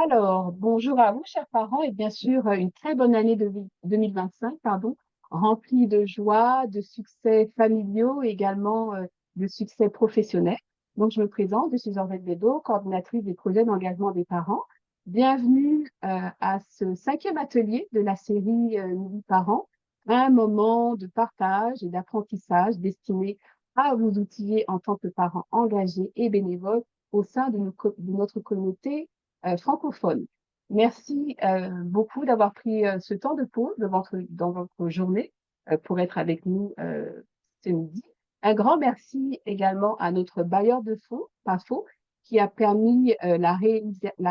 Alors, bonjour à vous, chers parents, et bien sûr, une très bonne année 2025, pardon, remplie de joie, de succès familiaux et également de succès professionnels. Donc, je me présente, je suis Georgette Bédot, coordinatrice des projets d'engagement des parents. Bienvenue à ce cinquième atelier de la série Midi Parents, un moment de partage et d'apprentissage destiné à vous outiller en tant que parents engagés et bénévoles au sein de notre communauté francophone. Merci beaucoup d'avoir pris ce temps de pause dans votre journée pour être avec nous ce midi. Un grand merci également à notre bailleur de fonds, PAFO, qui a permis la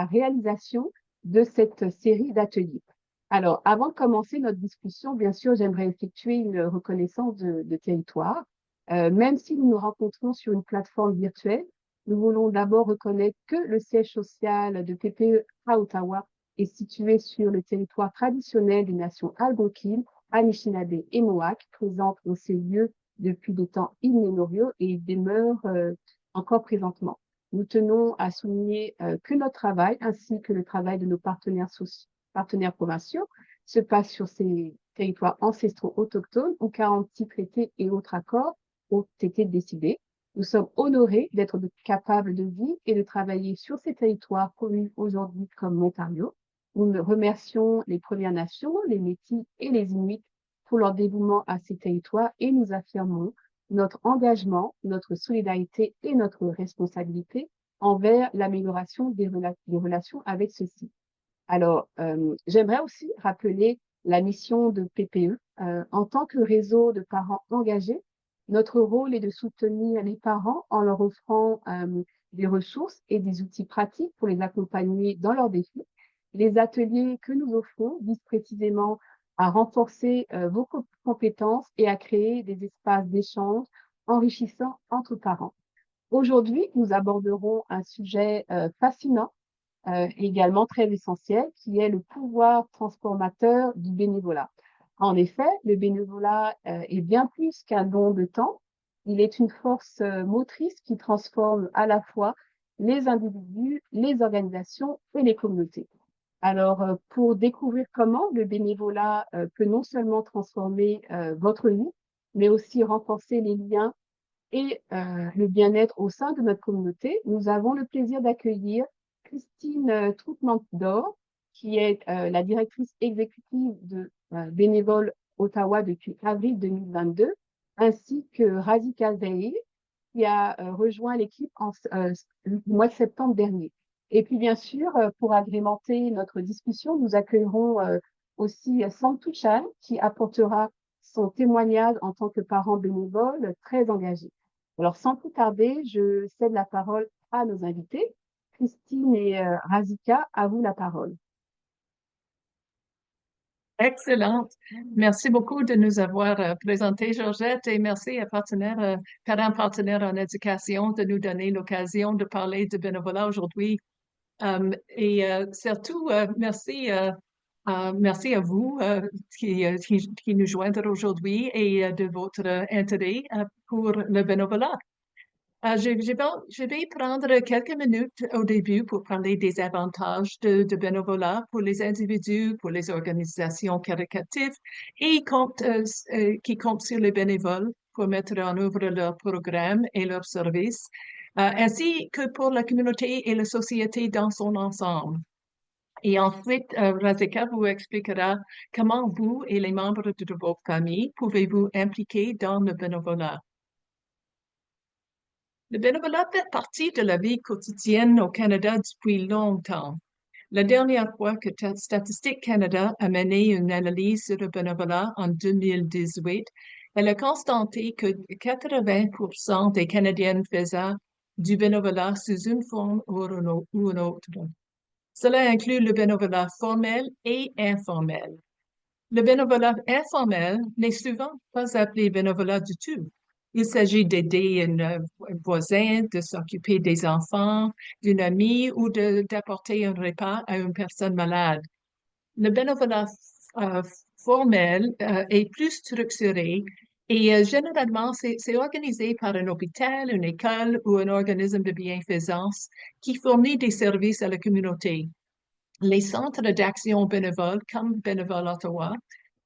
réalisation de cette série d'ateliers. Alors, avant de commencer notre discussion, bien sûr, j'aimerais effectuer une reconnaissance de territoire. Même si nous nous rencontrons sur une plateforme virtuelle, nous voulons d'abord reconnaître que le siège social de PPE à Ottawa est situé sur le territoire traditionnel des nations algonquines, Anishinaabe et Mohawk, présentes dans ces lieux depuis des temps immémoriaux et ils demeurent encore présentement. Nous tenons à souligner que notre travail, ainsi que le travail de nos partenaires provinciaux, se passe sur ces territoires ancestraux autochtones où 46 traités et autres accords ont été décidés. Nous sommes honorés d'être capables de vivre et de travailler sur ces territoires connus aujourd'hui comme l'Ontario. Nous remercions les Premières Nations, les Métis et les Inuits pour leur dévouement à ces territoires et nous affirmons notre engagement, notre solidarité et notre responsabilité envers l'amélioration des relations avec ceux-ci. Alors, j'aimerais aussi rappeler la mission de PPE. En tant que réseau de parents engagés, notre rôle est de soutenir les parents en leur offrant des ressources et des outils pratiques pour les accompagner dans leurs défis. Les ateliers que nous offrons visent précisément à renforcer vos compétences et à créer des espaces d'échange enrichissants entre parents. Aujourd'hui, nous aborderons un sujet fascinant également très essentiel, qui est le pouvoir transformateur du bénévolat. En effet, le bénévolat est bien plus qu'un don de temps. Il est une force motrice qui transforme à la fois les individus, les organisations et les communautés. Alors, pour découvrir comment le bénévolat peut non seulement transformer votre vie, mais aussi renforcer les liens et le bien-être au sein de notre communauté, nous avons le plaisir d'accueillir Christine Troutman-Dor, qui est la directrice exécutive de Bénévoles Ottawa depuis avril 2022, ainsi que Razika Zahir, qui a rejoint l'équipe le mois de septembre dernier. Et puis, bien sûr, pour agrémenter notre discussion, nous accueillerons aussi Santu Chan, qui apportera son témoignage en tant que parent bénévole très engagé. Alors, sans plus tarder, je cède la parole à nos invités. Christine et Razika, à vous la parole. Excellente. Merci beaucoup de nous avoir présenté, Georgette, et merci à parents partenaires en éducation de nous donner l'occasion de parler de bénévolat aujourd'hui. Surtout, merci à vous qui nous joignent aujourd'hui et de votre intérêt pour le bénévolat. Je vais prendre quelques minutes au début pour parler des avantages de bénévolat pour les individus, pour les organisations caritatives et qui comptent sur les bénévoles pour mettre en œuvre leurs programmes et leurs services, ainsi que pour la communauté et la société dans son ensemble. Et ensuite, Razika vous expliquera comment vous et les membres de votre famille pouvez-vous impliquer dans le bénévolat. Le bénévolat fait partie de la vie quotidienne au Canada depuis longtemps. La dernière fois que Statistique Canada a mené une analyse sur le bénévolat en 2018, elle a constaté que 80% des Canadiennes faisaient du bénévolat sous une forme ou une autre. Cela inclut le bénévolat formel et informel. Le bénévolat informel n'est souvent pas appelé bénévolat du tout. Il s'agit d'aider un voisin, de s'occuper des enfants, d'une amie ou d'apporter un repas à une personne malade. Le bénévolat euh, formel est plus structuré et généralement c'est organisé par un hôpital, une école ou un organisme de bienfaisance qui fournit des services à la communauté. Les centres d'action bénévole, comme Bénévoles Ottawa,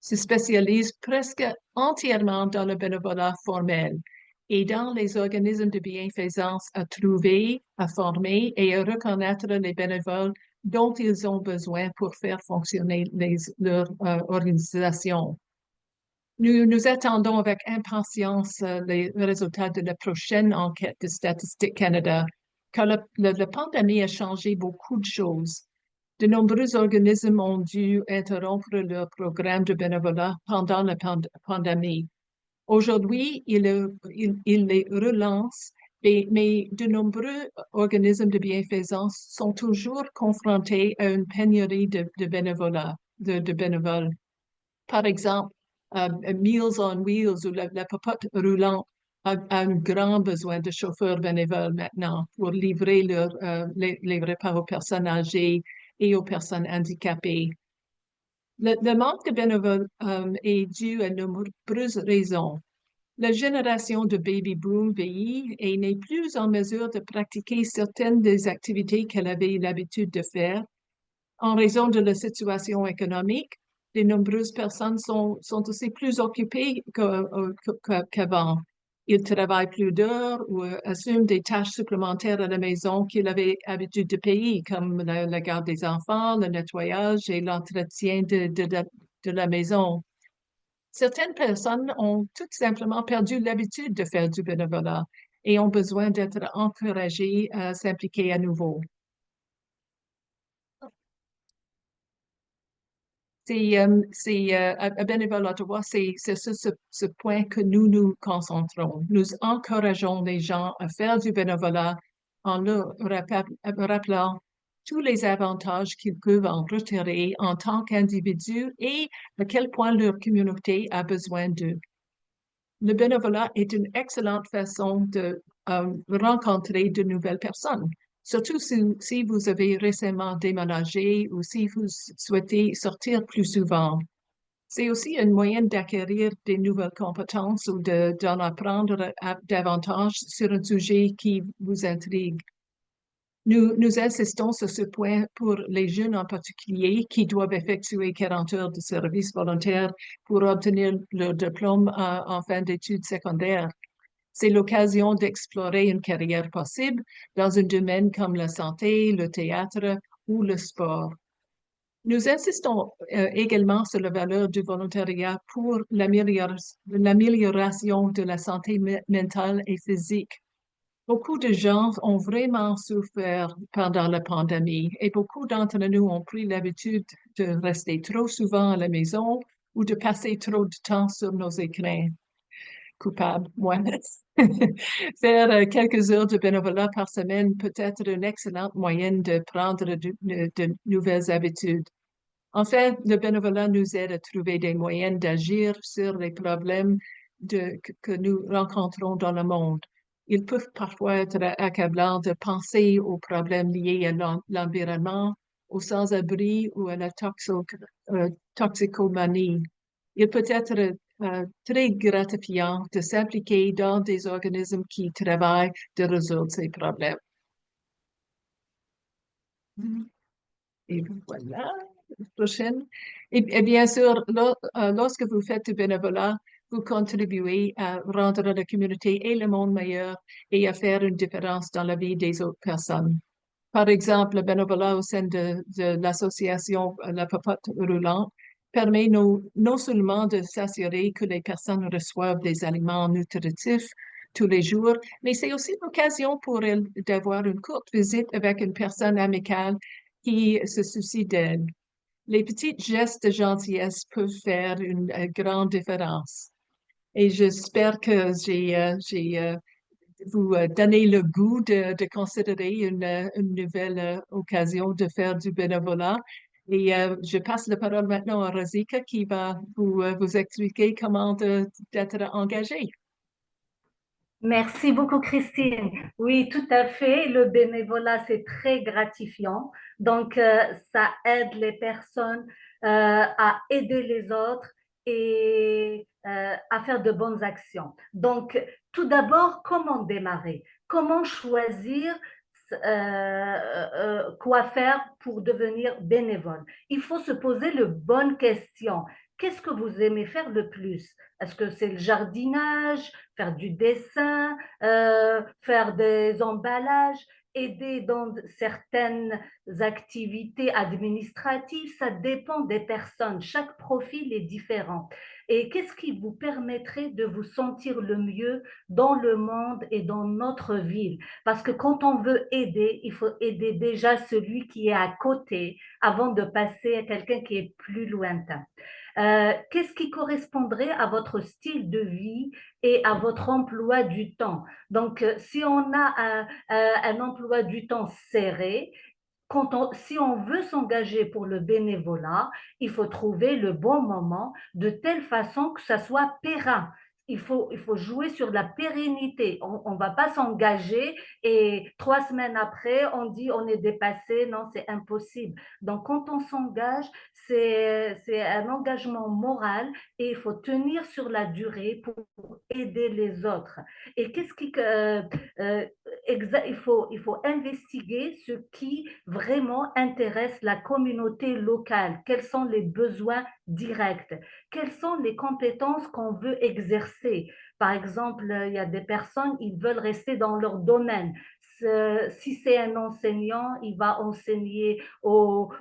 se spécialisent presque entièrement dans le bénévolat formel et dans les organismes de bienfaisance à trouver, à former et à reconnaître les bénévoles dont ils ont besoin pour faire fonctionner leur organisation. Nous attendons avec impatience les résultats de la prochaine enquête de Statistique Canada, car la pandémie a changé beaucoup de choses. De nombreux organismes ont dû interrompre leur programme de bénévolat pendant la pandémie. Aujourd'hui, ils les relancent, mais de nombreux organismes de bienfaisance sont toujours confrontés à une pénurie de bénévolat, de bénévoles. Par exemple, Meals on Wheels ou la popote roulante a un grand besoin de chauffeurs bénévoles maintenant pour livrer les repas aux personnes âgées et aux personnes handicapées. Le manque de bénévoles est dû à de nombreuses raisons. La génération de baby boom vieillit et n'est plus en mesure de pratiquer certaines des activités qu'elle avait l'habitude de faire. En raison de la situation économique, de nombreuses personnes sont aussi plus occupées qu'avant. Ils travaillent plus d'heures ou assument des tâches supplémentaires à la maison qu'ils avaient l'habitude de payer, comme la garde des enfants, le nettoyage et l'entretien de la maison. Certaines personnes ont tout simplement perdu l'habitude de faire du bénévolat et ont besoin d'être encouragées à s'impliquer à nouveau. À Bénévoles Ottawa, c'est ce point que nous nous concentrons. Nous encourageons les gens à faire du bénévolat en leur rappelant tous les avantages qu'ils peuvent en retirer en tant qu'individus et à quel point leur communauté a besoin d'eux. Le bénévolat est une excellente façon de rencontrer de nouvelles personnes. Surtout si vous avez récemment déménagé ou si vous souhaitez sortir plus souvent. C'est aussi un moyen d'acquérir des nouvelles compétences ou d'en apprendre davantage sur un sujet qui vous intrigue. Nous insistons sur ce point pour les jeunes en particulier qui doivent effectuer 40 heures de service volontaire pour obtenir leur diplôme en fin d'études secondaires. C'est l'occasion d'explorer une carrière possible dans un domaine comme la santé, le théâtre ou le sport. Nous insistons également sur la valeur du volontariat pour l'amélioration de la santé mentale et physique. Beaucoup de gens ont vraiment souffert pendant la pandémie et beaucoup d'entre nous ont pris l'habitude de rester trop souvent à la maison ou de passer trop de temps sur nos écrans. Coupable, moi. Faire quelques heures de bénévolat par semaine peut être une excellente moyenne de prendre de nouvelles habitudes. En fait, le bénévolat nous aide à trouver des moyens d'agir sur les problèmes que nous rencontrons dans le monde. Ils peuvent parfois être accablants de penser aux problèmes liés à l'environnement, aux sans-abri ou à la toxicomanie. Il peut être très gratifiant de s'impliquer dans des organismes qui travaillent de résoudre ces problèmes. Et voilà, la prochaine. Et bien sûr, lorsque vous faites du bénévolat, vous contribuez à rendre la communauté et le monde meilleur et à faire une différence dans la vie des autres personnes. Par exemple, le bénévolat au sein de l'association La Popote Roulante permet non seulement de s'assurer que les personnes reçoivent des aliments nutritifs tous les jours, mais c'est aussi l'occasion pour elles d'avoir une courte visite avec une personne amicale qui se soucie d'elles. Les petits gestes de gentillesse peuvent faire une grande différence. Et j'espère que j'ai vous donné le goût de considérer une nouvelle occasion de faire du bénévolat. Et je passe la parole maintenant à Rosika qui va vous expliquer comment d'être engagé. Merci beaucoup, Christine. Oui, tout à fait. Le bénévolat, c'est très gratifiant. Donc, ça aide les personnes à aider les autres et à faire de bonnes actions. Donc, tout d'abord, comment démarrer? Comment choisir quoi faire pour devenir bénévole. Il faut se poser les bonnes questions. Qu'est-ce que vous aimez faire le plus? Est-ce que c'est le jardinage, faire du dessin, faire des emballages, aider dans certaines activités administratives? Ça dépend des personnes. Chaque profil est différent. Et qu'est-ce qui vous permettrait de vous sentir le mieux dans le monde et dans notre ville? Parce que quand on veut aider, il faut aider déjà celui qui est à côté avant de passer à quelqu'un qui est plus lointain. Qu'est-ce qui correspondrait à votre style de vie et à votre emploi du temps? Donc, si on a un emploi du temps serré, si on veut s'engager pour le bénévolat, il faut trouver le bon moment de telle façon que ça soit périn. Il faut jouer sur la pérennité. On ne va pas s'engager et 3 semaines après, on dit on est dépassé. Non, c'est impossible. Donc, quand on s'engage, c'est un engagement moral et il faut tenir sur la durée pour aider les autres. Et qu'est-ce qui il faut investiguer ce qui vraiment intéresse la communauté locale. Quels sont les besoins directs? Quelles sont les compétences qu'on veut exercer? Par exemple, il y a des personnes, ils veulent rester dans leur domaine. Si c'est un enseignant, il va enseigner aux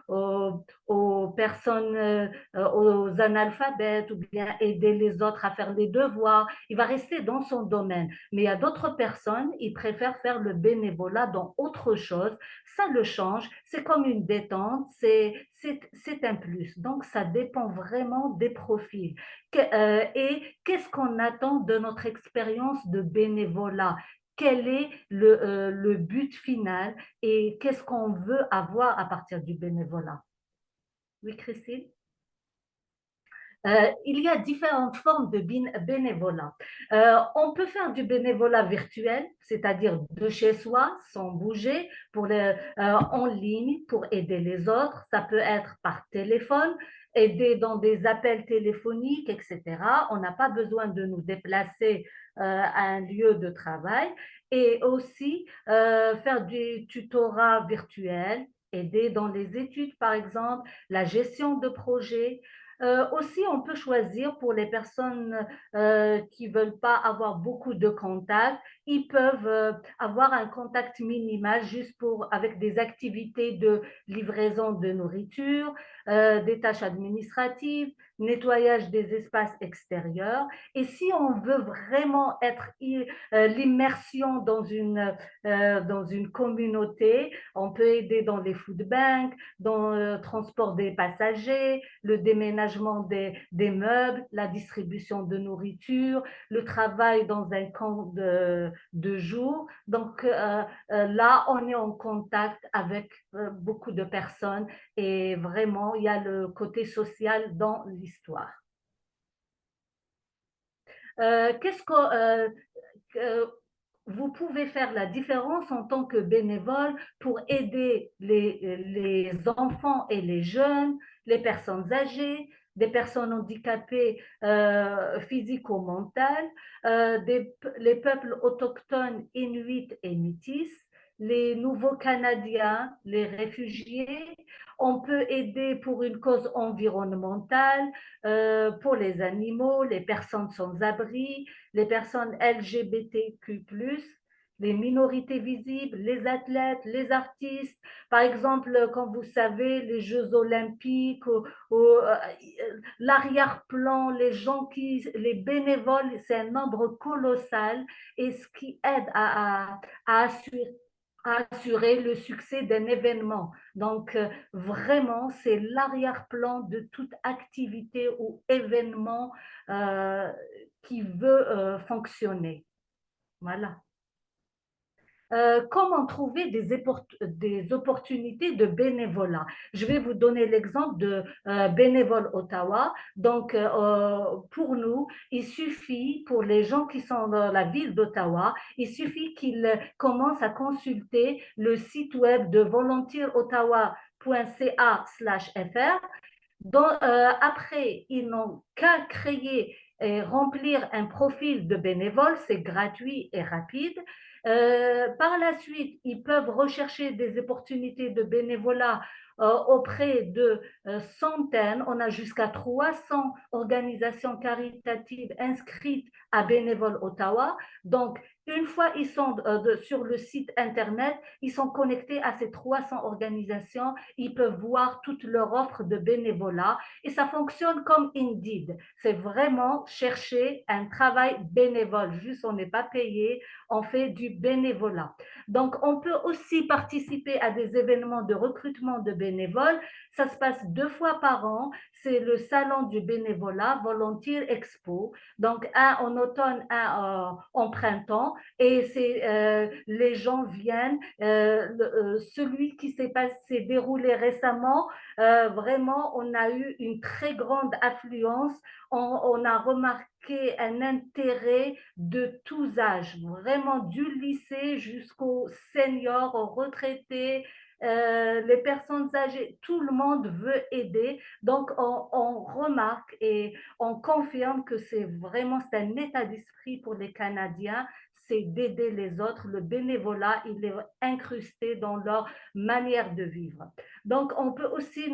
personnes, aux analphabètes ou bien aider les autres à faire les devoirs. Il va rester dans son domaine. Mais il y a d'autres personnes, ils préfèrent faire le bénévolat dans autre chose. Ça le change. C'est comme une détente. C'est un plus. Donc, ça dépend vraiment des profils. Et qu'est-ce qu'on attend de notre expérience de bénévolat? Quel est le but final et qu'est-ce qu'on veut avoir à partir du bénévolat? Oui, Christine? Il y a différentes formes de bénévolat. On peut faire du bénévolat virtuel, c'est-à-dire de chez soi, sans bouger, en ligne pour aider les autres. Ça peut être par téléphone, aider dans des appels téléphoniques, etc. On n'a pas besoin de nous déplacer à un lieu de travail. Et aussi faire du tutorat virtuel, aider dans les études, par exemple, la gestion de projets. Aussi, on peut choisir pour les personnes qui ne veulent pas avoir beaucoup de contacts, ils peuvent avoir un contact minimal juste avec des activités de livraison de nourriture, des tâches administratives, nettoyage des espaces extérieurs. Et si on veut vraiment être l'immersion dans une communauté, on peut aider dans les food banks, dans le transport des passagers, le déménagement des meubles, la distribution de nourriture, le travail dans un camp de jour. Donc là, on est en contact avec beaucoup de personnes et vraiment, il y a le côté social dans l'histoire. Qu'est-ce que vous pouvez faire la différence en tant que bénévole pour aider les enfants et les jeunes, les personnes âgées, des personnes handicapées physiques ou mentales, les peuples autochtones inuits et métis, les nouveaux Canadiens, les réfugiés. On peut aider pour une cause environnementale, pour les animaux, les personnes sans abri, les personnes LGBTQ+, les minorités visibles, les athlètes, les artistes. Par exemple, comme vous savez, les Jeux olympiques, l'arrière-plan, les bénévoles, c'est un nombre colossal et ce qui aide à assurer le succès d'un événement. Donc, vraiment, c'est l'arrière-plan de toute activité ou événement qui veut fonctionner. Voilà. Comment trouver des opportunités de bénévolat? Je vais vous donner l'exemple de Bénévoles Ottawa. Donc, pour nous, il suffit, pour les gens qui sont dans la ville d'Ottawa, il suffit qu'ils commencent à consulter le site web de volunteerottawa.ca/fr. Après, ils n'ont qu'à créer et remplir un profil de bénévole, c'est gratuit et rapide. Par la suite, ils peuvent rechercher des opportunités de bénévolat auprès de centaines, on a jusqu'à 300 organisations caritatives inscrites à Bénévoles Ottawa. Donc, une fois ils sont sur le site Internet, ils sont connectés à ces 300 organisations, ils peuvent voir toute leur offre de bénévolat et ça fonctionne comme Indeed. C'est vraiment chercher un travail bénévole, juste on n'est pas payé, on fait du bénévolat. Donc, on peut aussi participer à des événements de recrutement de bénévoles. Ça se passe 2 fois par an. C'est le salon du bénévolat, Volunteer Expo. Donc, un en automne, un en printemps. Et les gens viennent. Celui qui s'est déroulé récemment, vraiment, on a eu une très grande affluence. On a remarqué un intérêt de tous âges, vraiment du lycée jusqu'aux seniors, aux retraités, les personnes âgées, tout le monde veut aider. Donc, on remarque et on confirme que c'est un état d'esprit pour les Canadiens, c'est d'aider les autres. Le bénévolat, il est incrusté dans leur manière de vivre. Donc, on peut aussi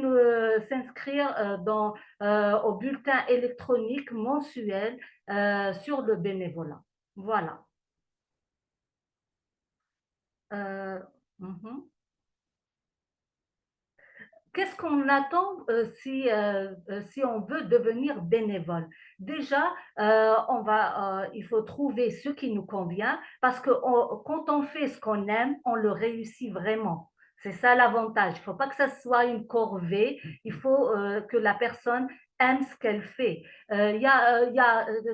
s'inscrire au bulletin électronique mensuel sur le bénévolat. Voilà. Euh, mhm. Qu'est-ce qu'on attend si on veut devenir bénévole? Déjà, il faut trouver ce qui nous convient parce que quand on fait ce qu'on aime, on le réussit vraiment. C'est ça l'avantage. Il ne faut pas que ça soit une corvée. Il faut que la personne aime ce qu'elle fait.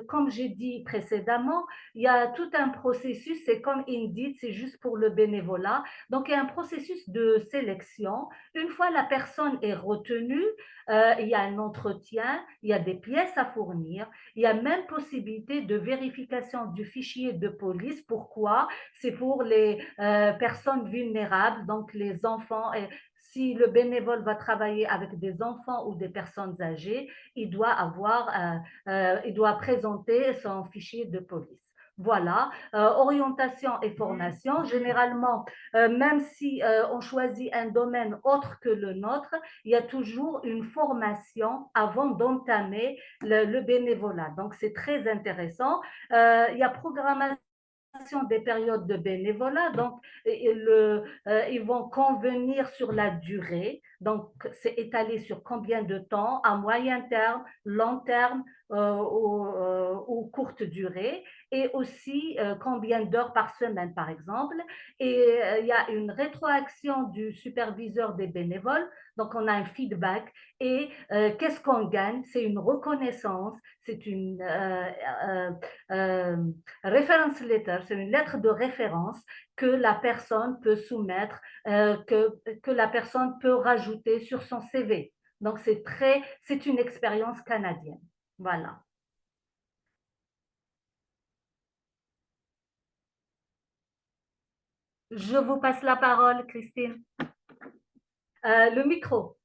Comme j'ai dit précédemment, il y a tout un processus. C'est comme Indeed, c'est juste pour le bénévolat. Donc, il y a un processus de sélection. Une fois la personne est retenue, il y a un entretien, il y a des pièces à fournir, il y a même possibilité de vérification du fichier de police. Pourquoi? C'est pour les personnes vulnérables, donc les enfants. Et si le bénévole va travailler avec des enfants ou des personnes âgées, il doit présenter son fichier de police. Voilà, orientation et formation. Généralement, même si on choisit un domaine autre que le nôtre, il y a toujours une formation avant d'entamer le bénévolat. Donc, c'est très intéressant. Il y a programmation des périodes de bénévolat. Donc, ils vont convenir sur la durée. Donc, c'est étalé sur combien de temps, à moyen terme, long terme ou courte durée, et aussi combien d'heures par semaine, par exemple. Et il y a une rétroaction du superviseur des bénévoles. Donc, on a un feedback. Et qu'est-ce qu'on gagne? C'est une reconnaissance, c'est une reference letter, c'est une lettre de référence que la personne peut soumettre, que la personne peut rajouter sur son CV. Donc, c'est une expérience canadienne. Voilà. Je vous passe la parole, Christine. Le micro.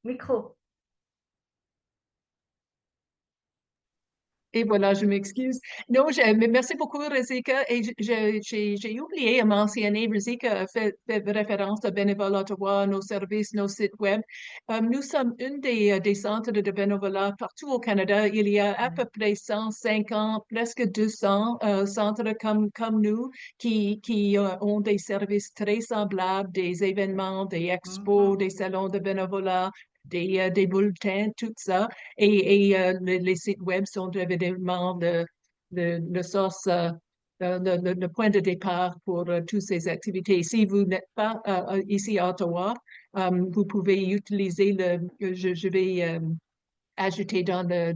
Et voilà, je m'excuse. Non, mais merci beaucoup, Rizika. Et j'ai oublié à mentionner, Rizika a fait référence à Bénévoles Ottawa, nos services, nos sites web. Nous sommes une des centres de bénévolat partout au Canada. Il y a à peu près 150, presque 200 centres comme nous qui ont des services très semblables, des événements, des expos, des salons de bénévolat, des bulletins, tout ça. Et les sites web sont évidemment le source, le point de départ pour toutes ces activités. Si vous n'êtes pas ici à Ottawa, vous pouvez utiliser je vais ajouter dans le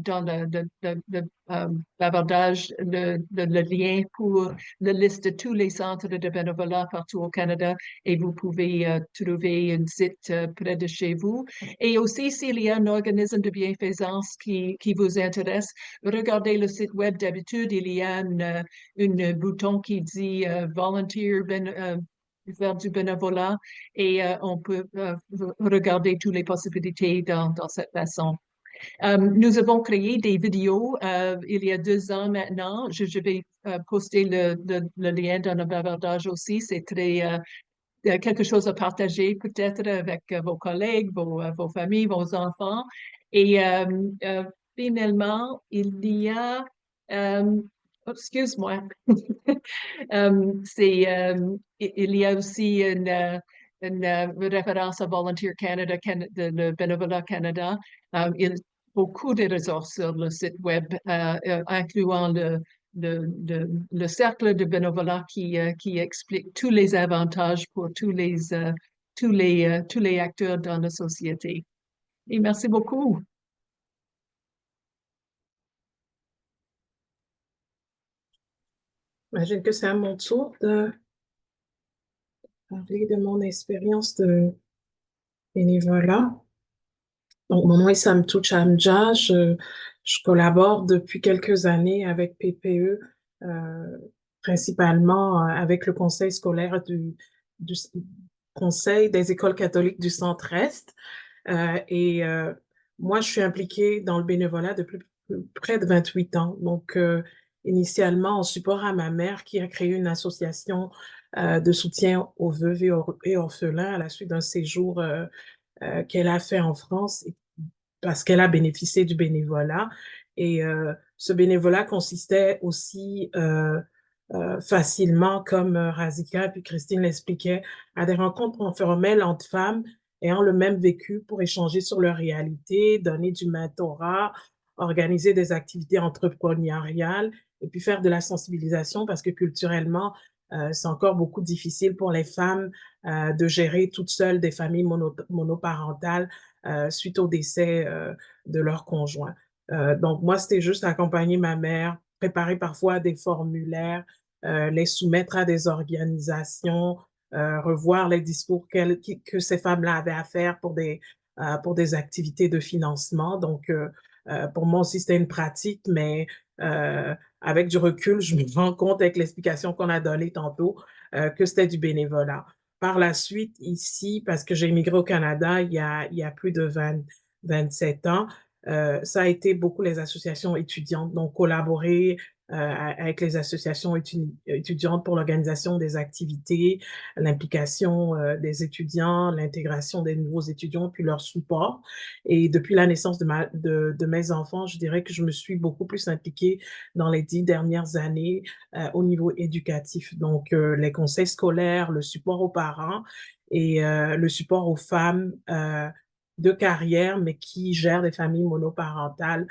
bavardage le lien pour la liste de tous les centres de bénévolat partout au Canada et vous pouvez trouver un site près de chez vous. Et aussi, s'il y a un organisme de bienfaisance qui vous intéresse, regardez le site web. D'habitude, il y a un bouton qui dit Volunteer faire du bénévolat et on peut regarder toutes les possibilités dans cette façon. Nous avons créé des vidéos il y a 2 ans maintenant. Je vais poster le lien dans le bavardage aussi. C'est très quelque chose à partager peut-être avec vos collègues, vos familles, vos enfants. Et finalement, il y a, excuse-moi, il y a aussi une référence à Volunteer Canada, le bénévolat Canada. Il y a beaucoup de ressources sur le site web, incluant le cercle de bénévolat qui explique tous les avantages pour tous les acteurs dans la société. Et merci beaucoup. J'imagine que c'est à mon tour de parler de mon expérience de bénévolat. Donc, mon nom est Samtou Chamja. Je collabore depuis quelques années avec PPE, principalement avec le conseil scolaire du Conseil des écoles catholiques du Centre-Est. Moi, je suis impliquée dans le bénévolat depuis près de 28 ans. Donc, initialement, en support à ma mère qui a créé une association de soutien aux veuves et orphelins à la suite d'un séjour qu'elle a fait en France parce qu'elle a bénéficié du bénévolat. Et ce bénévolat consistait aussi facilement, comme Razika puis Christine l'expliquait, à des rencontres informelles entre femmes ayant le même vécu pour échanger sur leur réalité, donner du mentorat, organiser des activités entrepreneuriales et puis faire de la sensibilisation parce que culturellement, c'est encore beaucoup difficile pour les femmes de gérer toutes seules des familles monoparentales suite au décès de leur conjoint. Donc, moi, c'était juste accompagner ma mère, préparer parfois des formulaires, les soumettre à des organisations, revoir les discours que ces femmes-là avaient à faire pour des activités de financement. Donc, pour moi aussi, c'était une pratique, mais avec du recul, je me rends compte avec l'explication qu'on a donnée tantôt que c'était du bénévolat. Par la suite, ici, parce que j'ai immigré au Canada il y a plus de 27 ans, ça a été beaucoup les associations étudiantes, donc collaborer avec les associations étudiantes pour l'organisation des activités, l'implication des étudiants, l'intégration des nouveaux étudiants, puis leur support. Et depuis la naissance de mes enfants, je dirais que je me suis beaucoup plus impliquée dans les 10 dernières années au niveau éducatif. Donc, les conseils scolaires, le support aux parents et le support aux femmes de carrière, mais qui gèrent des familles monoparentales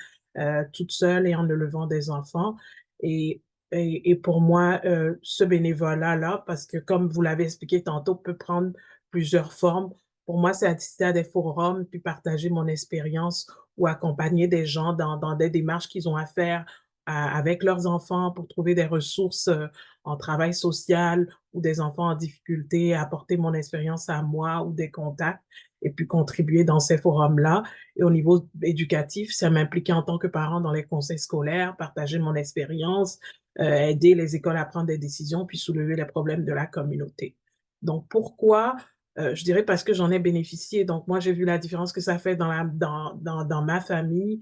toutes seules et en élevant des enfants. Et, et pour moi, ce bénévolat-là, parce que comme vous l'avez expliqué tantôt, peut prendre plusieurs formes. Pour moi, c'est assister à des forums, puis partager mon expérience ou accompagner des gens dans des démarches qu'ils ont à faire avec leurs enfants pour trouver des ressources en travail social ou des enfants en difficulté, apporter mon expérience à moi ou des contacts et puis contribuer dans ces forums-là. Et au niveau éducatif, ça m'impliquait en tant que parent dans les conseils scolaires, partager mon expérience, aider les écoles à prendre des décisions, puis soulever les problèmes de la communauté. Donc, pourquoi? Je dirais parce que j'en ai bénéficié. Donc, moi, j'ai vu la différence que ça fait dans ma famille.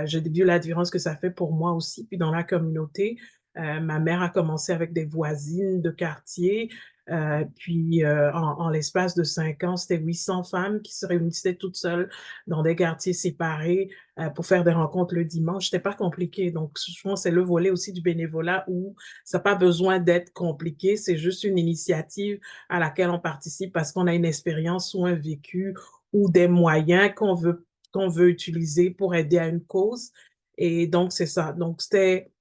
J'ai vu la différence que ça fait pour moi aussi, puis dans la communauté. Ma mère a commencé avec des voisines de quartier. Puis, en l'espace de 5 ans, c'était 800 femmes qui se réunissaient toutes seules dans des quartiers séparés pour faire des rencontres le dimanche. C'était pas compliqué. Donc, je pense que c'est le volet aussi du bénévolat où ça n'a pas besoin d'être compliqué. C'est juste une initiative à laquelle on participe parce qu'on a une expérience ou un vécu ou des moyens qu'on veut utiliser pour aider à une cause. Et donc, c'est ça. Donc, c'était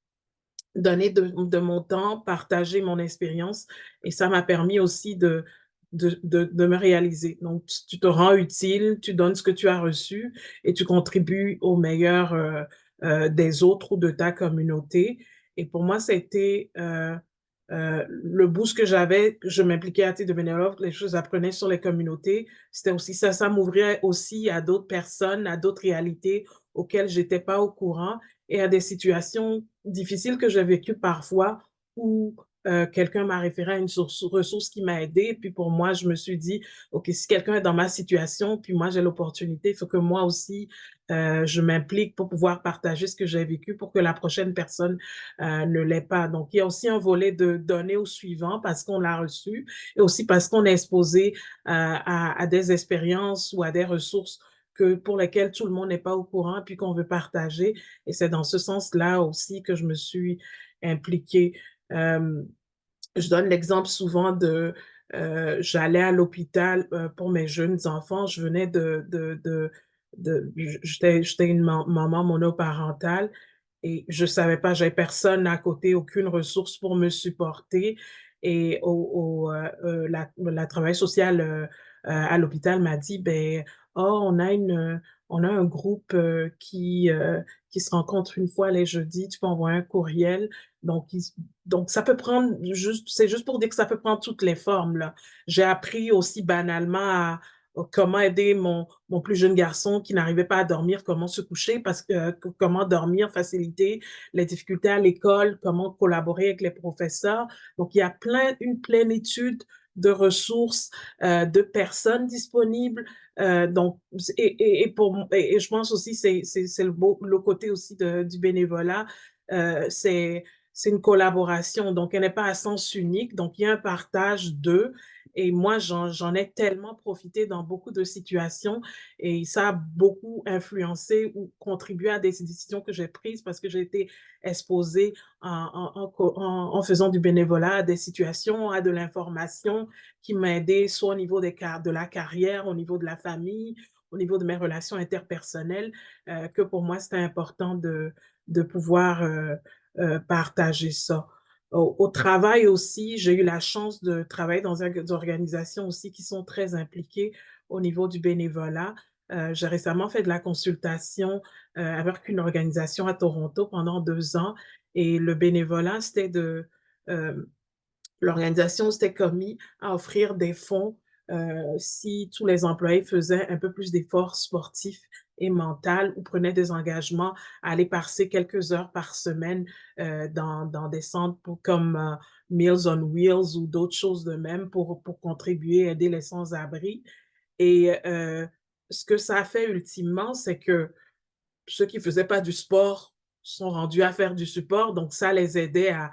donner de mon temps, partager mon expérience et ça m'a permis aussi de me réaliser. Donc, tu te rends utile, tu donnes ce que tu as reçu et tu contribues au meilleur des autres ou de ta communauté. Et pour moi, c'était le boost que j'avais, je m'impliquais à titre de bénévole, les choses apprenaient sur les communautés. C'était aussi ça, ça m'ouvrait aussi à d'autres personnes, à d'autres réalités auxquelles j'étais pas au courant et à des situations difficiles que j'ai vécues parfois où quelqu'un m'a référé à une ressource qui m'a aidé. Puis pour moi, je me suis dit, OK, si quelqu'un est dans ma situation, puis moi j'ai l'opportunité, il faut que moi aussi, je m'implique pour pouvoir partager ce que j'ai vécu pour que la prochaine personne ne l'ait pas. Donc, il y a aussi un volet de donner au suivant parce qu'on l'a reçu et aussi parce qu'on est exposé à des expériences ou à des ressources pour lesquelles tout le monde n'est pas au courant, puis qu'on veut partager. Et c'est dans ce sens-là aussi que je me suis impliquée. Euh, je donne l'exemple souvent j'allais à l'hôpital pour mes jeunes enfants. Je venais j'étais une maman monoparentale et je savais pas, j'avais personne à côté, aucune ressource pour me supporter. Et la travail social à l'hôpital m'a dit, ben, oh, on a un groupe qui se rencontre une fois les jeudis, tu peux envoyer un courriel. Donc, donc, ça peut prendre c'est juste pour dire que ça peut prendre toutes les formes, là. J'ai appris aussi banalement comment aider mon plus jeune garçon qui n'arrivait pas à dormir, comment se coucher, comment dormir, faciliter les difficultés à l'école, comment collaborer avec les professeurs. Donc, il y a une plénitude de ressources, de personnes disponibles. Donc, et je pense aussi, c'est le côté aussi du bénévolat. C'est une collaboration, donc elle n'est pas à sens unique, donc il y a un partage d'eux. Et moi, j'en ai tellement profité dans beaucoup de situations et ça a beaucoup influencé ou contribué à des décisions que j'ai prises parce que j'ai été exposée en faisant du bénévolat à des situations, à de l'information qui m'a aidé soit au niveau de la carrière, au niveau de la famille, au niveau de mes relations interpersonnelles, que pour moi, c'était important de pouvoir partager ça. Au travail aussi, j'ai eu la chance de travailler dans des organisations aussi qui sont très impliquées au niveau du bénévolat. J'ai récemment fait de la consultation avec une organisation à Toronto pendant 2 ans et le bénévolat, euh, l'organisation s'était commis à offrir des fonds si tous les employés faisaient un peu plus d'efforts sportifs et mentaux ou prenaient des engagements à aller passer quelques heures par semaine dans des centres comme Meals on Wheels ou d'autres choses de même pour contribuer, aider les sans-abri. Et ce que ça a fait ultimement, c'est que ceux qui ne faisaient pas du sport sont rendus à faire du support, donc ça les aidait à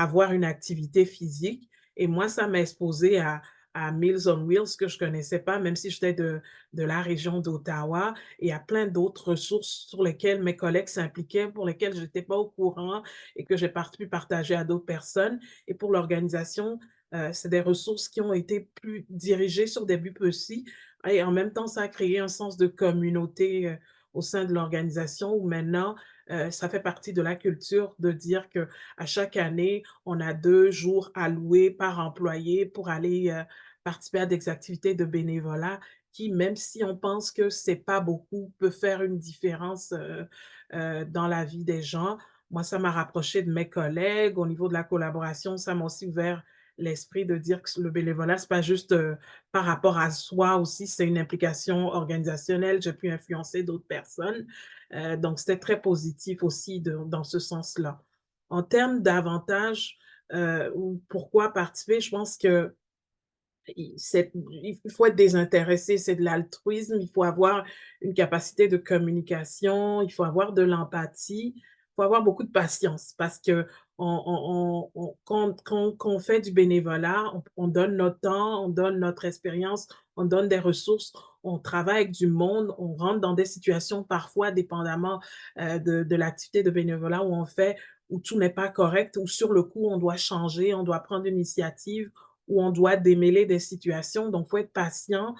avoir une activité physique. Et moi, ça m'a exposé à Meals on Wheels que je ne connaissais pas, même si j'étais de la région d'Ottawa, et à plein d'autres ressources sur lesquelles mes collègues s'impliquaient, pour lesquelles je n'étais pas au courant et que j'ai pu partager à d'autres personnes. Et pour l'organisation, c'est des ressources qui ont été plus dirigées sur des buts précis. Et en même temps, ça a créé un sens de communauté au sein de l'organisation où maintenant, ça fait partie de la culture de dire que à chaque année, on a 2 jours alloués par employé pour aller participer à des activités de bénévolat qui, même si on pense que c'est pas beaucoup, peut faire une différence dans la vie des gens. Moi, ça m'a rapproché de mes collègues. Au niveau de la collaboration, ça m'a aussi ouvert l'esprit de dire que le bénévolat, c'est pas juste par rapport à soi aussi, c'est une implication organisationnelle. J'ai pu influencer d'autres personnes. Donc, c'était très positif aussi dans ce sens-là. En termes d'avantages ou pourquoi participer, je pense que il faut être désintéressé, c'est de l'altruisme, il faut avoir une capacité de communication, il faut avoir de l'empathie, il faut avoir beaucoup de patience parce que quand on fait du bénévolat, on donne notre temps, on donne notre expérience, on donne des ressources, on travaille avec du monde, on rentre dans des situations parfois, dépendamment de l'activité de bénévolat où on fait, où tout n'est pas correct, où sur le coup, on doit changer, on doit prendre une initiative, où on doit démêler des situations. Donc, il faut être patient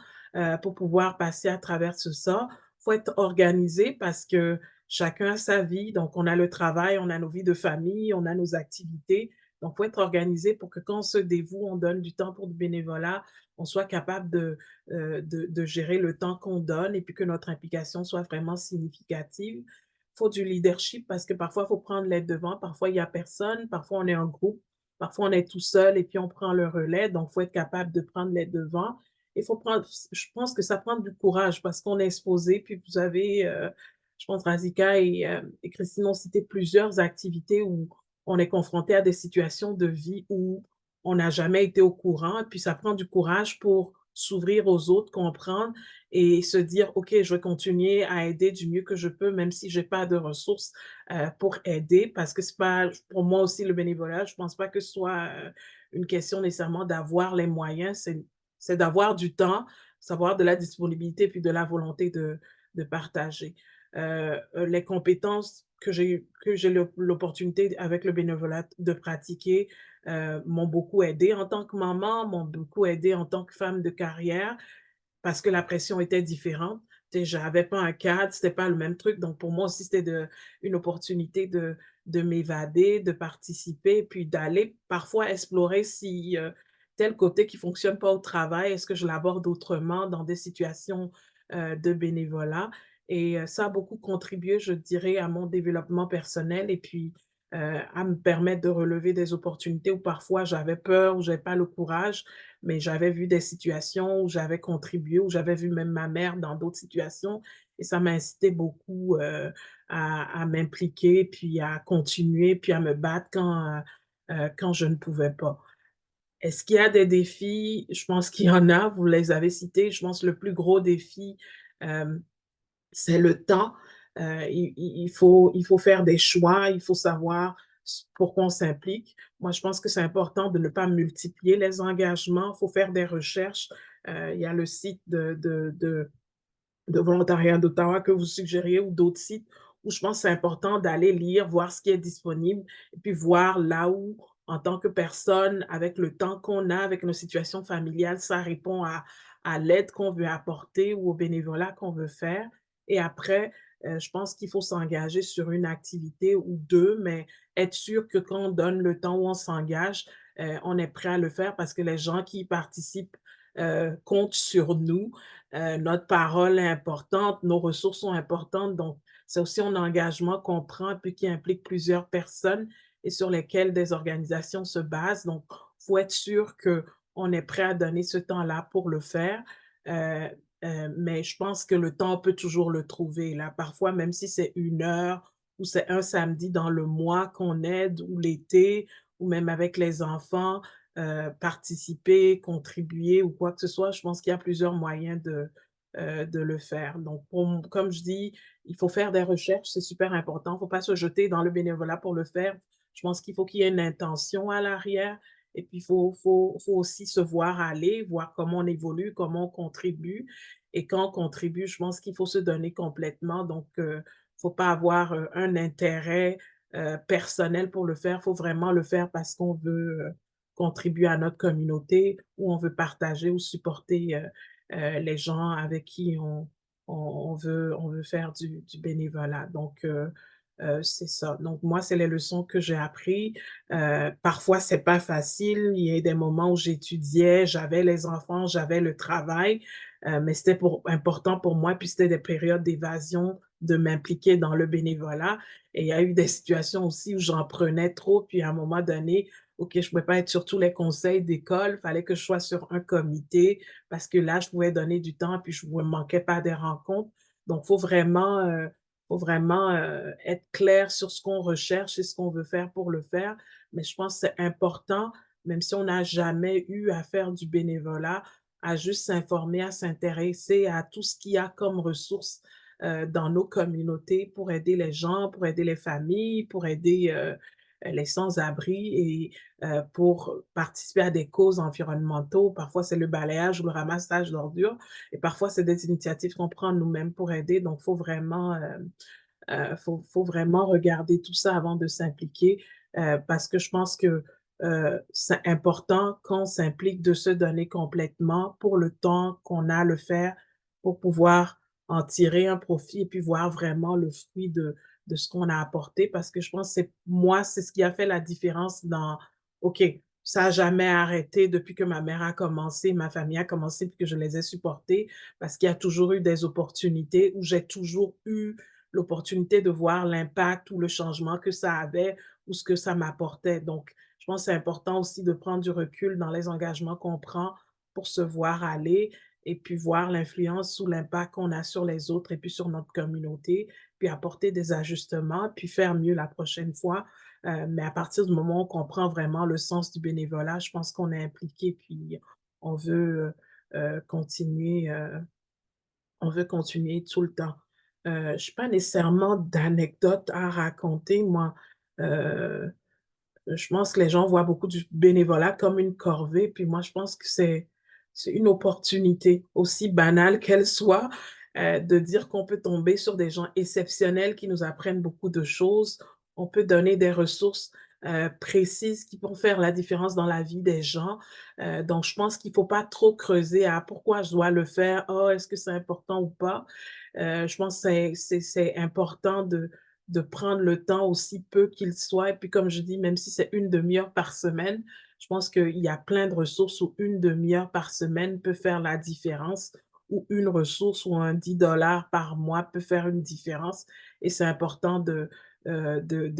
pour pouvoir passer à travers tout ça. Il faut être organisé parce que chacun a sa vie. Donc, on a le travail, on a nos vies de famille, on a nos activités. Donc, il faut être organisé pour que quand on se dévoue, on donne du temps pour du bénévolat, on soit capable de gérer le temps qu'on donne et puis que notre implication soit vraiment significative. Il faut du leadership parce que parfois, il faut prendre les devants. Parfois, il n'y a personne. Parfois, on est en groupe. Parfois, on est tout seul et puis on prend le relais. Donc, il faut être capable de prendre les devants. Je pense que ça prend du courage parce qu'on est exposé. Puis vous avez, je pense, Razika et Christine ont cité plusieurs activités où on est confronté à des situations de vie où on n'a jamais été au courant, et puis ça prend du courage pour s'ouvrir aux autres, comprendre et se dire: «OK, je vais continuer à aider du mieux que je peux, même si j'ai pas de ressources, pour aider». Parce que c'est pas pour moi aussi le bénévolat, je pense pas que ce soit, une question nécessairement d'avoir les moyens, c'est d'avoir du temps, savoir de la disponibilité, puis de la volonté de partager. Les compétences que j'ai l'opportunité avec le bénévolat de pratiquer, m'ont beaucoup aidée en tant que maman, m'ont beaucoup aidée en tant que femme de carrière parce que la pression était différente. Tu sais, j'avais pas un cadre, c'était pas le même truc. Donc pour moi aussi, c'était une opportunité de m'évader, de participer, puis d'aller parfois explorer si, tel côté qui fonctionne pas au travail, est-ce que je l'aborde autrement dans des situations, de bénévolat? Et ça a beaucoup contribué, je dirais, à mon développement personnel et puis, à me permettre de relever des opportunités où parfois j'avais peur, où j'avais pas le courage, mais j'avais vu des situations où j'avais contribué, où j'avais vu même ma mère dans d'autres situations et ça m'a incité beaucoup, à m'impliquer, puis à continuer, puis à me battre quand je ne pouvais pas. Est-ce qu'il y a des défis? Je pense qu'il y en a, vous les avez cités. Je pense le plus gros défi, hem, c'est le temps. Il faut faire des choix, il faut savoir pourquoi on s'implique. Moi, je pense que c'est important de ne pas multiplier les engagements. Il faut faire des recherches. Il y a le site de volontariat d'Ottawa que vous suggériez ou d'autres sites où je pense que c'est important d'aller lire, voir ce qui est disponible et puis voir là où, en tant que personne, avec le temps qu'on a, avec nos situations familiales, ça répond à l'aide qu'on veut apporter ou au bénévolat qu'on veut faire. Et après, je pense qu'il faut s'engager sur une activité ou deux, mais être sûr que quand on donne le temps où on s'engage, on est prêt à le faire parce que les gens qui y participent comptent sur nous. Notre parole est importante, nos ressources sont importantes, donc c'est aussi un engagement qu'on prend puis qui implique plusieurs personnes et sur lesquelles des organisations se basent. Donc, il faut être sûr qu'on est prêt à donner ce temps-là pour le faire. Heu mais je pense que le temps, on peut toujours le trouver là. Parfois, même si c'est 1 heure ou c'est un samedi dans le mois qu'on aide ou l'été ou même avec les enfants, participer, contribuer ou quoi que ce soit, je pense qu'il y a plusieurs moyens de le faire. Donc pour m comme je dis, il faut faire des recherches, c'est super important. Il ne faut pas se jeter dans le bénévolat pour le faire. Je pense qu'il faut qu'il y ait une intention à l'arrière et puis il faut aussi se voir aller, voir comment on évolue, comment on contribue et quand on contribue, je pense qu'il faut se donner complètement. Donc faut pas avoir, un intérêt, personnel pour le faire. Il faut vraiment le faire parce qu'on veut, contribuer à notre communauté ou on veut partager ou supporter, les gens avec qui on veut faire du bénévolat. Donc c'est ça. Donc moi, c'est les leçons que j'ai appris. Parfois, c'est pas facile. Il y a des moments où j'étudiais, j'avais les enfants, j'avais le travail, mais c'était important pour moi, puis c'était des périodes d'évasion, de m'impliquer dans le bénévolat et il y a eu des situations aussi où j'en prenais trop, puis à un moment donné, OK, je pouvais pas être sur tous les conseils d'école, fallait que je sois sur un comité parce que là, je pouvais donner du temps puis je ne manquais pas des rencontres. Donc faut vraiment, être clair sur ce qu'on recherche et ce qu'on veut faire pour le faire. Mais je pense que c'est important, même si on n'a jamais eu à faire du bénévolat, à juste s'informer, à s'intéresser à tout ce qu'il y a comme ressources, dans nos communautés pour aider les gens, pour aider les familles, pour aider, les sans-abri et pour participer à des causes environnementaux. Parfois, c'est le balayage ou le ramassage d'ordures et parfois, c'est des initiatives qu'on prend nous-mêmes pour aider. Donc, faut vraiment regarder tout ça avant de s'impliquer, parce que je pense que, c'est important quand on s'implique de se donner complètement pour le temps qu'on a à le faire, pour pouvoir en tirer un profit et puis voir vraiment le fruit de ce qu'on a apporté. Parce que je pense que c'est ce qui a fait la différence dans OK, ça a jamais arrêté depuis que ma mère a commencé, ma famille a commencé, puis que je les ai supportés, parce qu'il y a toujours eu des opportunités où j'ai toujours eu l'opportunité de voir l'impact ou le changement que ça avait ou ce que ça m'apportait. Donc, je pense que c'est important aussi de prendre du recul dans les engagements qu'on prend pour se voir aller et puis voir l'influence ou l'impact qu'on a sur les autres et puis sur notre communauté, puis apporter des ajustements, puis faire mieux la prochaine fois. Mais à partir du moment où on comprend vraiment le sens du bénévolat, je pense qu'on est impliqué, puis on veut continuer, on veut continuer tout le temps. Je n'ai pas nécessairement d'anecdotes à raconter, moi. Euh, je pense que les gens voient beaucoup du bénévolat comme une corvée, puis moi, je pense que c'est une opportunité, aussi banale qu'elle soit, de dire qu'on peut tomber sur des gens exceptionnels qui nous apprennent beaucoup de choses. On peut donner des ressources précises qui vont faire la différence dans la vie des gens. Donc, je pense qu'il ne faut pas trop creuser à pourquoi je dois le faire, oh, est-ce que c'est important ou pas. Je pense que c'est important de prendre le temps aussi peu qu'il soit. Et puis, comme je dis, même si c'est une demi-heure par semaine, je pense qu'il y a plein de ressources où une demi-heure par semaine peut faire la différence, ou une ressource ou un 10 $ par mois peut faire une différence. Et c'est important de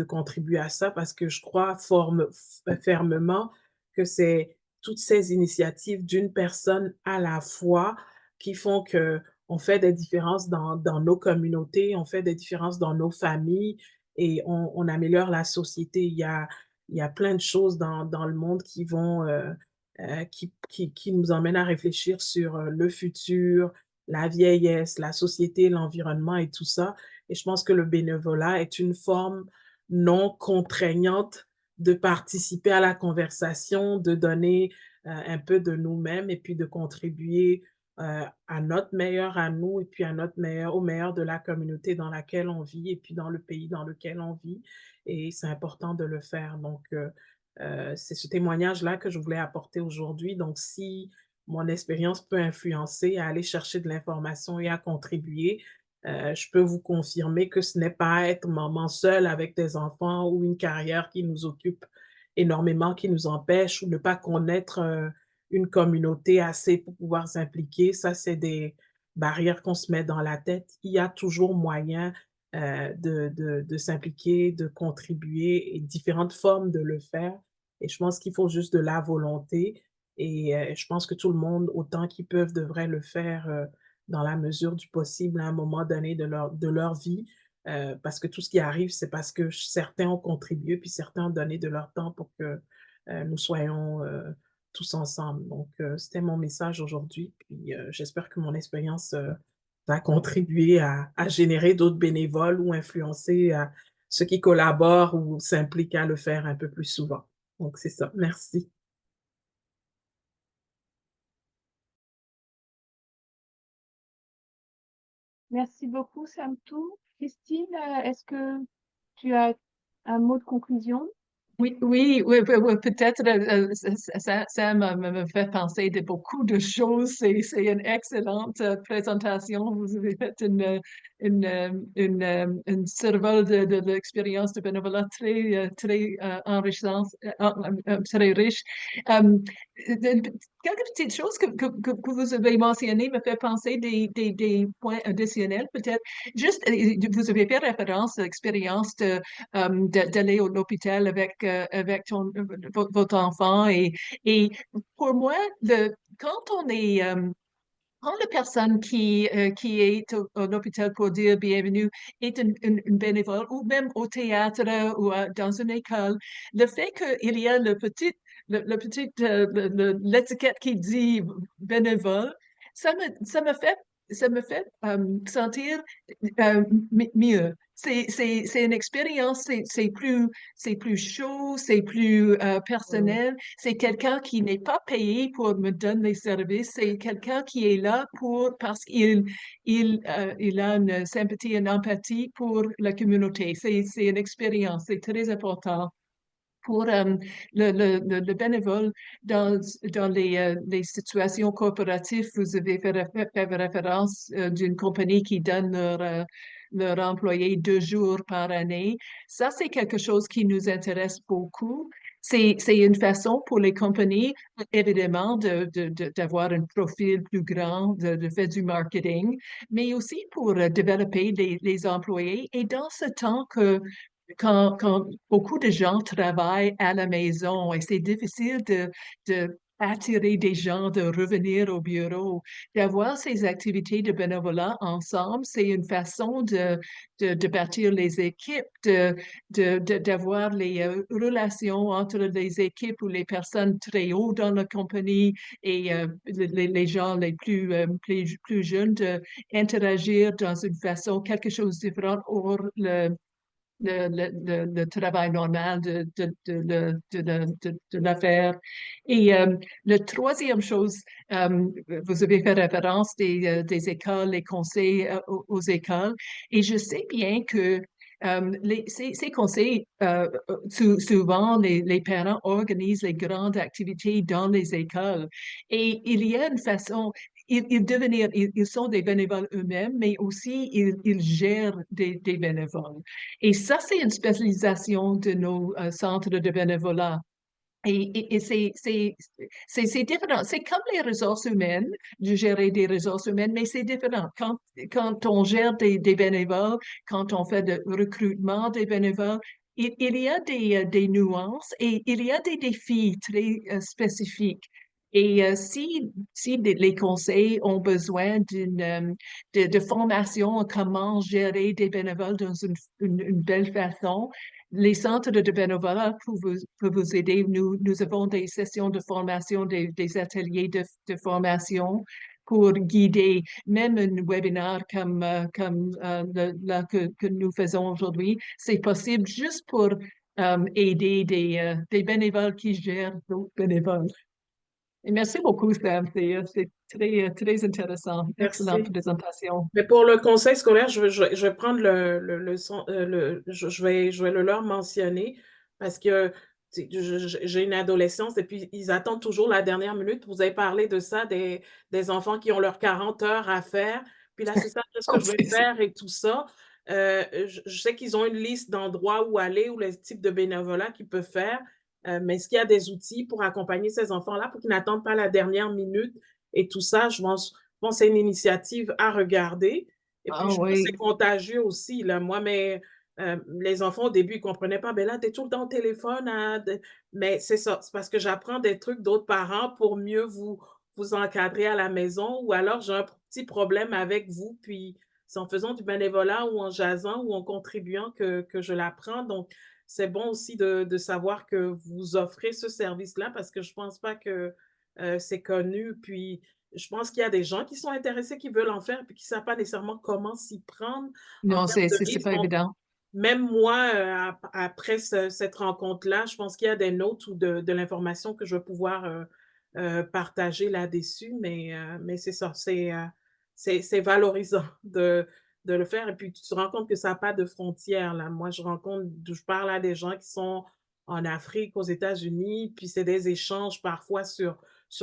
contribuer à ça parce que je crois fermement que c'est toutes ces initiatives d'une personne à la fois qui font que on fait des différences dans nos communautés, on fait des différences dans nos familles et on améliore la société. Il y a plein de choses dans le monde qui vont, qui nous emmènent à réfléchir sur le futur, la vieillesse, la société, l'environnement et tout ça. Et je pense que le bénévolat est une forme non contraignante de participer à la conversation, de donner un peu de nous-mêmes et puis de contribuer à notre meilleur à nous et puis à notre meilleur, au meilleur de la communauté dans laquelle on vit et puis dans le pays dans lequel on vit. Et c'est important de le faire. Donc, c'est ce témoignage-là que je voulais apporter aujourd'hui. Donc, si mon expérience peut influencer à aller chercher de l'information et à contribuer, je peux vous confirmer que ce n'est pas être maman seule avec des enfants ou une carrière qui nous occupe énormément, qui nous empêche ou ne pas connaître une communauté assez pour pouvoir s'impliquer. Ça, c'est des barrières qu'on se met dans la tête. Il y a toujours moyen de s'impliquer, de contribuer et différentes formes de le faire. Et je pense qu'il faut juste de la volonté. Et je pense que tout le monde, autant qu'ils peuvent, devrait le faire dans la mesure du possible à un moment donné de leur vie. Parce que tout ce qui arrive, c'est parce que certains ont contribué, puis certains ont donné de leur temps pour que nous soyons tous ensemble. Donc, c'était mon message aujourd'hui. Puis, j'espère que mon expérience va contribuer à générer d'autres bénévoles ou influencer ceux qui collaborent ou s'impliquent à le faire un peu plus souvent. Donc, c'est ça. Merci. Merci beaucoup, Samtou. Christine, est-ce que tu as un mot de conclusion? Oui, peut-être ça me fait penser de beaucoup de choses. C'est une excellente présentation. Vous avez fait une survol de l'expérience de bénévolat très enrichissante, très riche. Euh, Quelques petites choses que vous avez mentionnées me fait penser des points additionnels, peut-être. Juste, vous avez fait référence à l'expérience d'aller à l'hôpital avec votre enfant. Et pour moi, quand on est, quand la personne qui est à l'hôpital pour dire bienvenue est une bénévole, ou même au théâtre ou dans une école, le fait qu'il y a l'étiquette qui dit bénévole, ça me fait sentir mieux. C'est une expérience, c'est plus chaud, c'est plus personnel. C'est quelqu'un qui n'est pas payé pour me donner les services. C'est quelqu'un qui est là parce qu'il a une sympathie, une empathie pour la communauté. C'est une expérience, c'est très important. Pour le bénévole dans les situations corporatives, vous avez fait référence d'une compagnie qui donne leur employé 2 jours par année. Ça, c'est quelque chose qui nous intéresse beaucoup. C'est une façon pour les compagnies, évidemment, d'avoir un profil plus grand, de faire du marketing, mais aussi pour développer les employés. Et dans ce temps quand beaucoup de gens travaillent à la maison et c'est difficile attirer des gens de revenir au bureau. D'avoir ces activités de bénévolat ensemble, c'est une façon de bâtir les équipes, d'avoir les relations entre les équipes ou les personnes très haut dans la compagnie et les gens les plus jeunes, d'interagir dans une façon, quelque chose de différent hors le travail normal de l'affaire. Et la troisième chose, vous avez fait référence des écoles, les conseils aux écoles, et je sais bien que ces conseils, souvent, les parents organisent les grandes activités dans les écoles. Et il y a une façon, ils sont des bénévoles eux-mêmes, mais aussi ils gèrent des bénévoles. Et ça, c'est une spécialisation de nos centres de bénévolat. Et c'est différent. C'est comme les ressources humaines, de gérer des ressources humaines, mais c'est différent. Quand on gère des bénévoles, quand on fait de recrutement des bénévoles, il y a des nuances et il y a des défis très spécifiques. Et si les conseils ont besoin de formation à comment gérer des bénévoles dans une belle façon, les centres de bénévolat peuvent vous aider. Nous avons des sessions de formation, des ateliers de formation pour guider, même un webinaire comme que nous faisons aujourd'hui. C'est possible juste pour aider des bénévoles qui gèrent d'autres bénévoles. Et merci beaucoup, Sam. C'est très intéressant. Excellente Merci. présentation. Mais pour le conseil scolaire, je vais prendre je vais le leur mentionner parce que j'ai une adolescence et puis ils attendent toujours la dernière minute. Vous avez parlé de ça, des enfants qui ont leurs 40 heures à faire. Puis là, c'est ça, qu'est-ce que je vais faire et tout ça. Je sais qu'ils ont une liste d'endroits où aller ou les types de bénévolat qu'ils peuvent faire. Mais est-ce qu'il y a des outils pour accompagner ces enfants-là pour qu'ils n'attendent pas la dernière minute et tout ça? Je pense que c'est une initiative à regarder. Et puis, Ah je pense que oui. c'est contagieux aussi. Là. Moi, les enfants, au début, ils ne comprenaient pas. Mais là, tu es tout le temps au téléphone. Mais c'est ça. C'est parce que j'apprends des trucs d'autres parents pour mieux vous encadrer à la maison. Ou alors, j'ai un petit problème avec vous. Puis, c'est en faisant du bénévolat ou en jasant ou en contribuant que je l'apprends. Donc, c'est bon aussi de savoir que vous offrez ce service-là parce que je ne pense pas que c'est connu. Puis, je pense qu'il y a des gens qui sont intéressés, qui veulent en faire, puis qui ne savent pas nécessairement comment s'y prendre en Non, termes de c'est risque. pas Donc, évident. même moi, après cette rencontre-là, je pense qu'il y a des notes ou de l'information que je vais pouvoir partager là-dessus, mais c'est ça, c'est valorisant de le faire. Et puis, tu te rends compte que ça n'a pas de frontières, là. Moi, je parle à des gens qui sont en Afrique, aux États-Unis, puis c'est des échanges parfois sur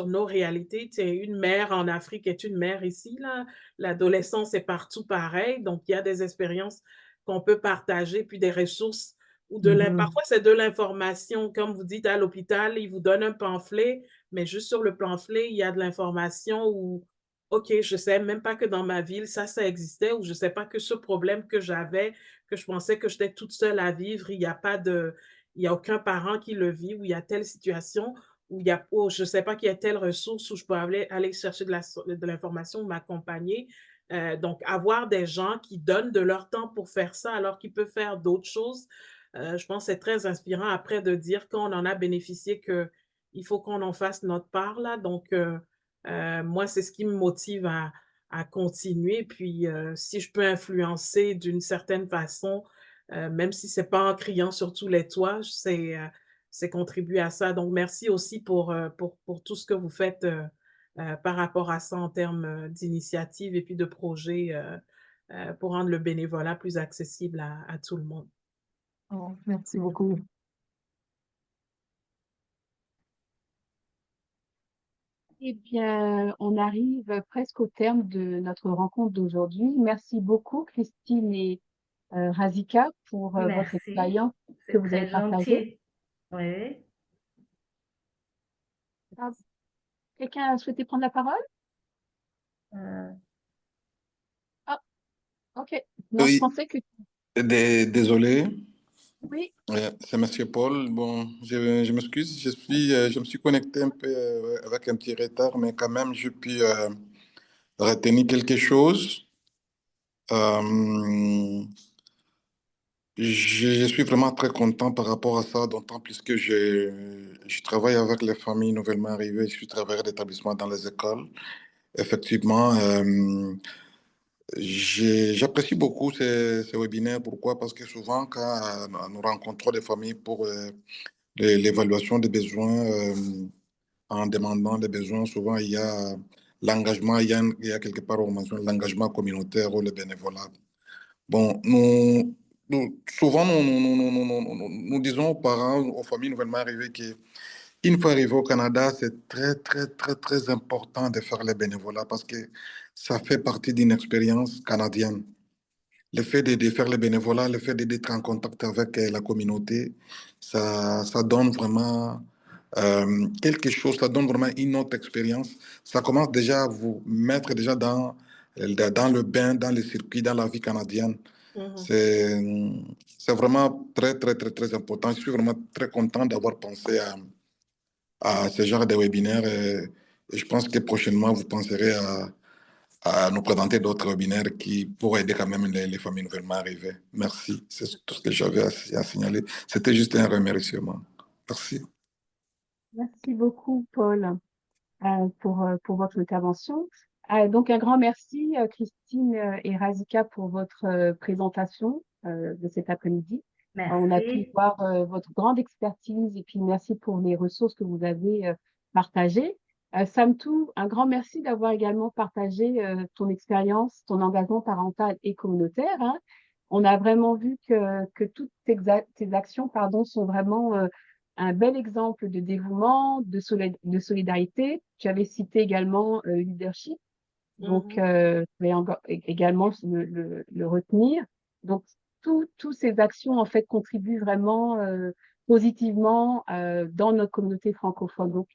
nos réalités. Tu sais, une mère en Afrique est une mère ici, là. L'adolescence est partout pareil. Donc, il y a des expériences qu'on peut partager, puis des ressources ou Mhm. parfois c'est de l'information. Comme vous dites, à l'hôpital, ils vous donnent un pamphlet, mais juste sur le pamphlet, il y a de l'information où, OK, je ne sais même pas que dans ma ville, ça existait, ou je ne sais pas que ce problème que j'avais, que je pensais que j'étais toute seule à vivre, il y a aucun parent qui le vit, ou il y a telle situation, où je ne sais pas qu'il y a telle ressource où je peux aller chercher de l'information ou m'accompagner. Donc, avoir des gens qui donnent de leur temps pour faire ça alors qu'ils peuvent faire d'autres choses, je pense que c'est très inspirant après de dire qu'on en a bénéficié qu'il faut qu'on en fasse notre part là. Donc, moi, c'est ce qui me motive à continuer. Puis, si je peux influencer d'une certaine façon, même si c'est pas en criant sur tous les toits, c'est contribuer à ça. Donc, merci aussi pour tout ce que vous faites par rapport à ça en termes d'initiatives et puis de projets pour rendre le bénévolat plus accessible à tout le monde. Oh, merci beaucoup. Eh bien, on arrive presque au terme de notre rencontre d'aujourd'hui. Merci beaucoup, Christine et Razika, pour votre Merci, expérience que c'est vous avez très partagée. gentil. Oui. Ah, quelqu'un a souhaité prendre la parole? Euh, Ah, ok. Non, je Oui, pensais que... désolé. Oui, C'est Monsieur Paul. Bon, je m'excuse, je me suis connecté un peu avec un petit retard, mais quand même, j'ai pu retenir quelque chose. Euh, je suis vraiment très content par rapport à ça, d'autant plus que je travaille avec les familles nouvellement arrivées, je suis travailleur d'établissement dans les écoles. Effectivement, j'apprécie beaucoup ces webinaires. Pourquoi? Parce que souvent, quand nous rencontrons des familles pour l'évaluation des besoins, en demandant des besoins, souvent il y a l'engagement, il y a quelque part on mentionne l'engagement communautaire ou le bénévolat. Bon, souvent nous disons aux parents, aux familles nouvellement arrivées qu'une fois arrivé au Canada, c'est très, très, très, très important de faire le bénévolat parce que ça fait partie d'une expérience canadienne. Le fait de faire le bénévolat, le fait d'être en contact avec la communauté, ça donne vraiment quelque chose, ça donne vraiment une autre expérience. Ça commence déjà à vous mettre déjà dans le bain, dans le circuit, dans la vie canadienne. Mhm. C'est vraiment très, très, très, très important. Je suis vraiment très content d'avoir pensé à ce genre de webinaire et je pense que prochainement, vous penserez à nous présenter d'autres webinaires qui pourraient aider quand même les familles nouvellement arrivées. Merci. C'est tout ce que j'avais à signaler. C'était juste un remerciement. Merci. merci beaucoup, Paul, pour votre intervention. Donc, un grand merci, Christine et Razika, pour votre présentation de cet après-midi. On a pu Merci. voir votre grande expertise et puis merci pour les ressources que vous avez partagées. Samtou, un grand merci d'avoir également partagé ton expérience, ton engagement parental et communautaire, hein. On a vraiment vu que toutes tes actions, pardon, sont vraiment un bel exemple de dévouement, de solidarité. Tu avais cité également leadership, donc Mhm. je vais également le retenir. Donc, toutes ces actions, en fait, contribuent vraiment positivement dans notre communauté francophone. Donc,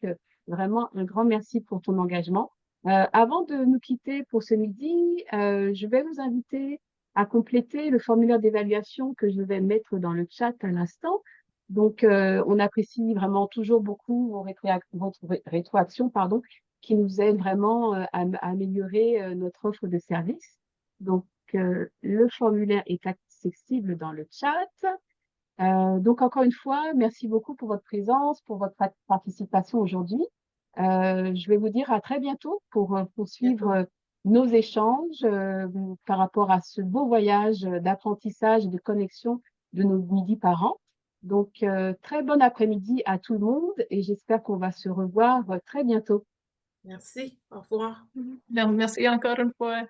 vraiment, un grand merci pour ton engagement. Avant de nous quitter pour ce midi, je vais vous inviter à compléter le formulaire d'évaluation que je vais mettre dans le chat à l'instant. Donc, on apprécie vraiment toujours beaucoup votre rétroaction, pardon, qui nous aide vraiment à améliorer notre offre de service. Donc, le formulaire est accessible dans le chat. Donc, encore une fois, merci beaucoup pour votre présence, pour votre participation aujourd'hui. Je vais vous dire à très bientôt pour poursuivre nos échanges par rapport à ce beau voyage d'apprentissage et de connexion de nos midi parents. Donc, très bon après-midi à tout le monde et j'espère qu'on va se revoir très bientôt. Merci. Au revoir. Merci encore une fois.